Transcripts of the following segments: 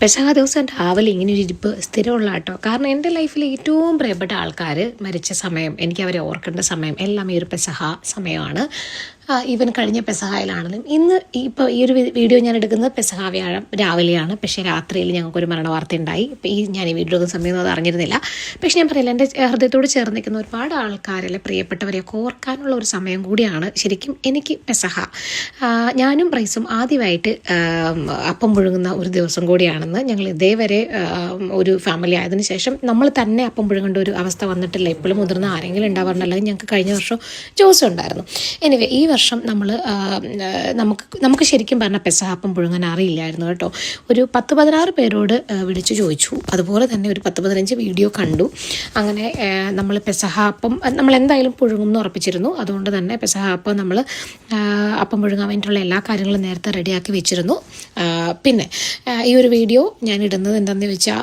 പെസഹ ദിവസം രാവിലെ ഇങ്ങനെ ഒരു ഇരിപ്പ് സ്ഥിരമുള്ള കേട്ടോ. കാരണം എൻ്റെ ലൈഫിൽ ഏറ്റവും പ്രിയപ്പെട്ട ആൾക്കാർ മരിച്ച സമയം, എനിക്ക് അവരെ ഓർക്കേണ്ട സമയം എല്ലാം ഈ ഒരു പെസഹ സമയമാണ്. ഈവൻ കഴിഞ്ഞ പെസഹായിലാണെങ്കിലും ഇന്ന് ഇപ്പോൾ ഈ ഒരു വീഡിയോ ഞാൻ എടുക്കുന്നത് പെസഹ വ്യാഴം രാവിലെയാണ്. പക്ഷേ രാത്രിയിൽ ഞങ്ങൾക്കൊരു മരണ വാർത്ത ഉണ്ടായി. ഇപ്പോൾ ഞാൻ ഈ വീഡിയോ എടുക്കുന്ന സമയം അത് അറിഞ്ഞിരുന്നില്ല. പക്ഷേ ഞാൻ പറയില്ല, എൻ്റെ ഹൃദയത്തോട് ചേർന്ന് നിൽക്കുന്ന ഒരുപാട് ആൾക്കാരല്ലേ, പ്രിയപ്പെട്ടവരെയൊക്കെ ഓർക്കാനുള്ള ഒരു സമയം കൂടിയാണ് ശരിക്കും എനിക്ക് പെസഹ. ഞാനും പ്രൈസും ആദ്യമായിട്ട് അപ്പം പുഴുങ്ങുന്ന ഒരു ദിവസം കൂടിയാണെന്ന്. ഞങ്ങൾ ഇതേവരെ ഒരു ഫാമിലി ആയതിനു ശേഷം നമ്മൾ തന്നെ അപ്പം പുഴുങ്ങേണ്ട ഒരു അവസ്ഥ വന്നിട്ടില്ല. എപ്പോഴും മുതിർന്ന ആരെങ്കിലും ഉണ്ടാവാറുണ്ട്. അല്ലെങ്കിൽ ഞങ്ങൾക്ക് കഴിഞ്ഞ വർഷം ജോസ് ഉണ്ടായിരുന്നു. എനിവേ ഈ വർഷം നമുക്ക് ശരിക്കും പറഞ്ഞാൽ പെസഹ അപ്പം പുഴുങ്ങാൻ അറിയില്ലായിരുന്നു കേട്ടോ. ഒരു 10-16 പേരോട് വിളിച്ചു ചോദിച്ചു. അതുപോലെ തന്നെ ഒരു 10-15 വീഡിയോ കണ്ടു. അങ്ങനെ നമ്മൾ പെസഹ അപ്പം നമ്മൾ എന്തായാലും പുഴുങ്ങും എന്ന് ഉറപ്പിച്ചിരുന്നു. അതുകൊണ്ട് തന്നെ പെസഹ അപ്പം നമ്മൾ അപ്പം പുഴുങ്ങാൻ വേണ്ടിയിട്ടുള്ള എല്ലാ കാര്യങ്ങളും നേരത്തെ റെഡിയാക്കി വെച്ചിരുന്നു. പിന്നെ ഈ ഒരു വീഡിയോ ഞാൻ ഇടുന്നത് എന്താണെന്ന് വെച്ചാൽ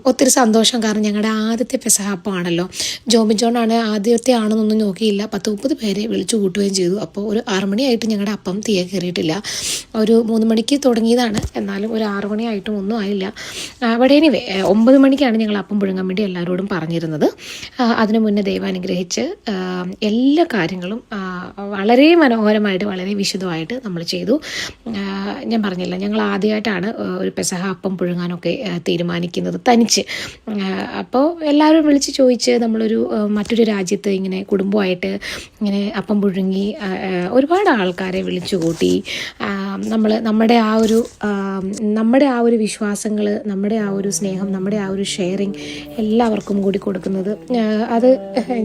ഒത്തിരി സന്തോഷം. കാരണം ഞങ്ങളുടെ ആദ്യത്തെ പെസഹ അപ്പമാണല്ലോ. ജോബിൻ ജോണാണ് ആദ്യത്തെ ആണെന്നൊന്നും നോക്കിയില്ല. 10-30 പേരെ വിളിച്ചു കൂട്ടുകയും ചെയ്തു. അപ്പോൾ ഒരു 6 മണിയായിട്ട് ഞങ്ങളുടെ അപ്പം തീയെ കയറിയിട്ടില്ല. ഒരു 3 മണിക്ക് തുടങ്ങിയതാണ്, എന്നാലും ഒരു 6 മണിയായിട്ടും ഒന്നും ആയില്ല. അവിടെ എനിവേ 9 മണിക്കാണ് ഞങ്ങൾ അപ്പം പുഴുങ്ങാൻ വേണ്ടി എല്ലാവരോടും പറഞ്ഞിരുന്നത്. അതിനു മുന്നേ ദൈവം അനുഗ്രഹിച്ച് എല്ലാ കാര്യങ്ങളും വളരെ മനോഹരമായിട്ട് വളരെ വിശദമായിട്ട് നമ്മൾ ചെയ്തു. ഞാൻ പറഞ്ഞില്ല, ഞങ്ങൾ ആദ്യമായിട്ടാണ് ഒരു പെസഹ അപ്പം പുഴുങ്ങാനൊക്കെ തീരുമാനിക്കുന്നത് തനിച്ച്. അപ്പോൾ എല്ലാവരും വിളിച്ച് ചോദിച്ച് നമ്മളൊരു മറ്റൊരു രാജ്യത്ത് ഇങ്ങനെ കുടുംബമായിട്ട് ഇങ്ങനെ അപ്പം പുഴുങ്ങി ഒരുപാട് ആൾക്കാരെ വിളിച്ചു കൂട്ടി. നമ്മുടെ ആ ഒരു വിശ്വാസങ്ങൾ, നമ്മുടെ ആ ഒരു സ്നേഹം, നമ്മുടെ ആ ഒരു ഷെയറിങ് എല്ലാവർക്കും കൂടി കൊടുക്കുന്നത് അത്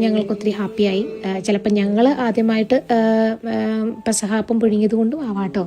ഞങ്ങൾക്ക് ഒത്തിരി ഹാപ്പിയായി. ചിലപ്പോൾ ഞങ്ങൾ ആദ്യമായിട്ട് പെസഹ അപ്പം പുഴുങ്ങിയത് കൊണ്ടും ആവാട്ടോ.